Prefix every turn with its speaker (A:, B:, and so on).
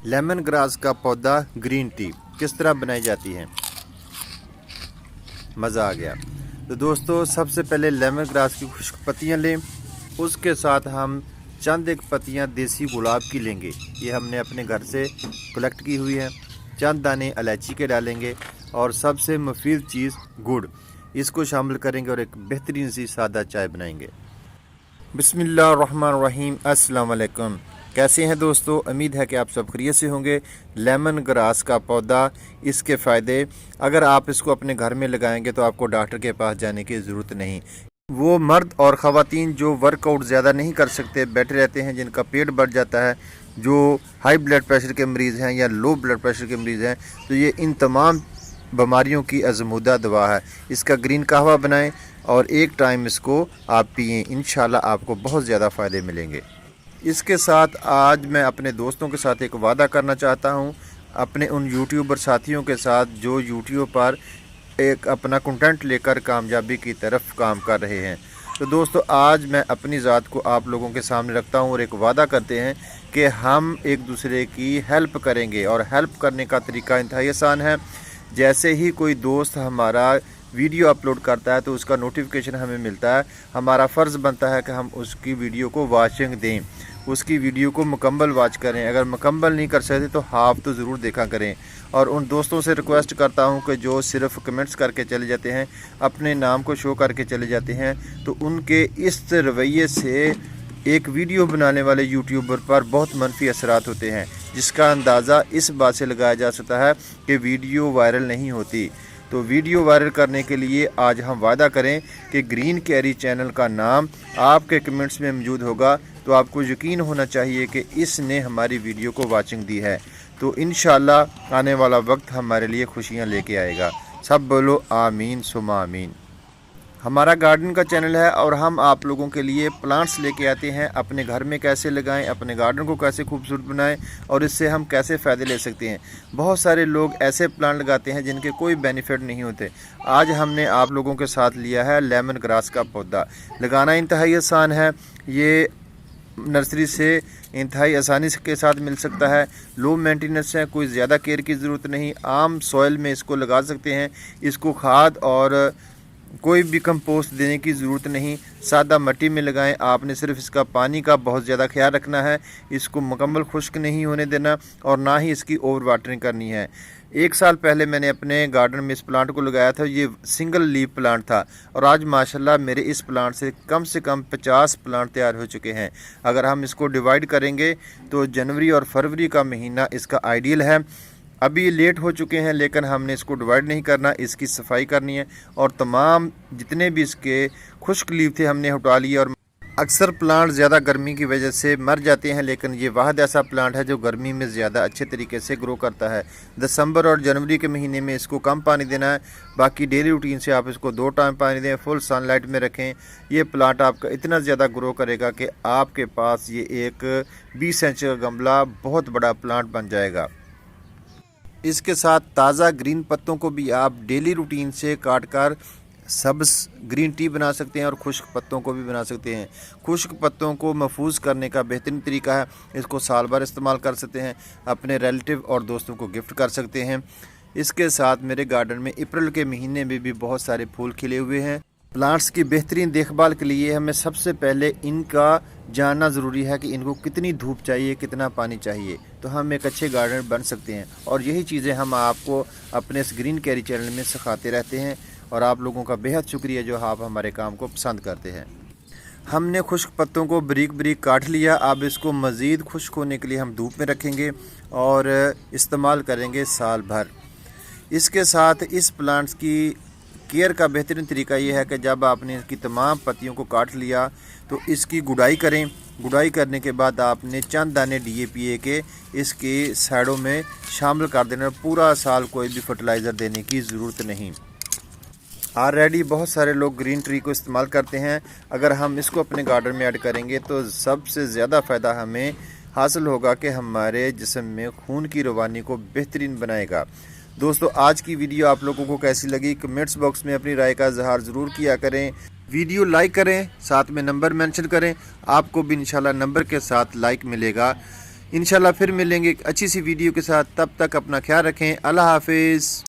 A: Lemon grass का पौधा green tea किस तरह बनाई जाती है, मज़ा आ गया। तो दोस्तों सबसे पहले लेमन ग्रास की खुश्क पत्तियाँ लें, उसके साथ हम चंद एक पत्तियाँ देसी गुलाब की लेंगे, ये हमने अपने घर से कलेक्ट की हुई है। चंद दाने इलायची के डालेंगे और सबसे मुफीद चीज़ गुड़, इसको शामिल करेंगे और एक बेहतरीन सी सादा चाय बनाएंगे। बिस्मिल्लाहिर्रहमानिर्रहीम, अस्सलाम वालेकुम। कैसे हैं दोस्तों, उम्मीद है कि आप सब खैरियत से होंगे। लेमन ग्रास का पौधा, इसके फ़ायदे, अगर आप इसको अपने घर में लगाएंगे तो आपको डॉक्टर के पास जाने की ज़रूरत नहीं। वो मर्द और ख़वातीन जो वर्कआउट ज़्यादा नहीं कर सकते, बैठे रहते हैं, जिनका पेट बढ़ जाता है, जो हाई ब्लड प्रेशर के मरीज़ हैं या लो ब्लड प्रेशर के मरीज़ हैं, तो ये इन तमाम बीमारियों की अज़मुदा दवा है। इसका ग्रीन कहवा बनाएं और एक टाइम इसको आप पिएं, इंशाल्लाह आपको बहुत ज़्यादा फ़ायदे मिलेंगे। इसके साथ आज मैं अपने दोस्तों के साथ एक वादा करना चाहता हूं, अपने उन यूट्यूबर साथियों के साथ जो यूट्यूब पर एक अपना कंटेंट लेकर कामयाबी की तरफ काम कर रहे हैं। तो दोस्तों आज मैं अपनी ज़ात को आप लोगों के सामने रखता हूं और एक वादा करते हैं कि हम एक दूसरे की हेल्प करेंगे। और हेल्प करने का तरीका इंतहाई आसान है। जैसे ही कोई दोस्त हमारा वीडियो अपलोड करता है तो उसका नोटिफिकेशन हमें मिलता है, हमारा फ़र्ज़ बनता है कि हम उसकी वीडियो को वॉचिंग दें, उसकी वीडियो को मुकम्मल वॉच करें। अगर मुकम्मल नहीं कर सकते तो हाफ तो ज़रूर देखा करें। और उन दोस्तों से रिक्वेस्ट करता हूं कि जो सिर्फ कमेंट्स करके चले जाते हैं, अपने नाम को शो करके चले जाते हैं, तो उनके इस रवैये से एक वीडियो बनाने वाले यूट्यूबर पर बहुत मनफी असरात होते हैं, जिसका अंदाज़ा इस बात से लगाया जा सकता है कि वीडियो वायरल नहीं होती। तो वीडियो वायरल करने के लिए आज हम वादा करें कि ग्रीन कैरी चैनल का नाम आपके कमेंट्स में मौजूद होगा, तो आपको यकीन होना चाहिए कि इसने हमारी वीडियो को वाचिंग दी है। तो इंशाल्लाह आने वाला वक्त हमारे लिए खुशियां लेके आएगा। सब बोलो आमीन सुमा आमीन। हमारा गार्डन का चैनल है और हम आप लोगों के लिए प्लांट्स लेके आते हैं, अपने घर में कैसे लगाएं, अपने गार्डन को कैसे खूबसूरत बनाएं और इससे हम कैसे फ़ायदे ले सकते हैं। बहुत सारे लोग ऐसे प्लांट लगाते हैं जिनके कोई बेनिफिट नहीं होते। आज हमने आप लोगों के साथ लिया है लेमन ग्रास का पौधा। लगाना इंतहाई आसान है, ये नर्सरी से इंतहाई आसानी के साथ मिल सकता है। लो मेंटेनेंस है, कोई ज़्यादा केयर की ज़रूरत नहीं। आम सॉइल में इसको लगा सकते हैं। इसको खाद और कोई भी कंपोस्ट देने की ज़रूरत नहीं, सादा मिट्टी में लगाएं। आपने सिर्फ इसका पानी का बहुत ज़्यादा ख्याल रखना है, इसको मुकम्मल खुश्क नहीं होने देना और ना ही इसकी ओवर वाटरिंग करनी है। 1 साल पहले मैंने अपने गार्डन में इस प्लांट को लगाया था, ये सिंगल लीफ प्लांट था और आज माशाल्लाह मेरे इस प्लांट से कम 50 प्लांट तैयार हो चुके हैं। अगर हम इसको डिवाइड करेंगे तो जनवरी और फरवरी का महीना इसका आइडियल है। अभी लेट हो चुके हैं लेकिन हमने इसको डिवाइड नहीं करना, इसकी सफाई करनी है और तमाम जितने भी इसके खुश्क लीफ थे हमने हटा लिए। और अक्सर प्लांट ज़्यादा गर्मी की वजह से मर जाते हैं, लेकिन ये वाहिद ऐसा प्लांट है जो गर्मी में ज़्यादा अच्छे तरीके से ग्रो करता है। दिसंबर और जनवरी के महीने में इसको कम पानी देना है, बाकी डेली रूटीन से आप इसको 2 टाइम पानी दें, फुल सनलाइट में रखें। ये प्लांट आपका इतना ज़्यादा ग्रो करेगा कि आपके पास ये एक 20 इंच का गमला बहुत बड़ा प्लांट बन जाएगा। इसके साथ ताज़ा ग्रीन पत्तों को भी आप डेली रूटीन से काट कर सब्ज़ ग्रीन टी बना सकते हैं और खुश्क पत्तों को भी बना सकते हैं। खुश्क पत्तों को महफूज करने का बेहतरीन तरीका है, इसको साल भर इस्तेमाल कर सकते हैं, अपने रिलेटिव और दोस्तों को गिफ्ट कर सकते हैं। इसके साथ मेरे गार्डन में अप्रैल के महीने में भी बहुत सारे फूल खिले हुए हैं। प्लांट्स की बेहतरीन देखभाल के लिए हमें सबसे पहले इनका जानना ज़रूरी है कि इनको कितनी धूप चाहिए, कितना पानी चाहिए, तो हम एक अच्छे गार्डनर बन सकते हैं। और यही चीज़ें हम आपको अपने इस ग्रीन कैरी चैनल में सिखाते रहते हैं और आप लोगों का बेहद शुक्रिया जो आप हमारे काम को पसंद करते हैं। हमने खुश्क पत्तों को बारीक बारीक काट लिया। अब इसको मज़ीद खुश्क होने के लिए हम धूप में रखेंगे और इस्तेमाल करेंगे साल भर। इसके साथ इस प्लांट्स की केयर का बेहतरीन तरीका ये है कि जब आपने इसकी तमाम पत्तियों को काट लिया तो इसकी गुड़ाई करें। गुड़ाई करने के बाद आपने चंद दाने DAP के इसके साइडों में शामिल कर देना। पूरा साल कोई भी फर्टिलाइज़र देने की ज़रूरत नहीं। ऑलरेडी बहुत सारे लोग ग्रीन ट्री को इस्तेमाल करते हैं, अगर हम इसको अपने गार्डन में ऐड करेंगे तो सबसे ज़्यादा फ़ायदा हमें हासिल होगा कि हमारे जिस्म में खून की रवानी को बेहतरीन बनाएगा। दोस्तों आज की वीडियो आप लोगों को कैसी लगी, कमेंट्स बॉक्स में अपनी राय का इजहार ज़रूर किया करें। वीडियो लाइक करें, साथ में नंबर मेंशन करें, आपको भी इंशाल्लाह नंबर के साथ लाइक मिलेगा। انشاءاللہ پھر ملیں گے ایک اچھی سی ویڈیو کے ساتھ، تب تک اپنا خیال رکھیں، اللہ حافظ۔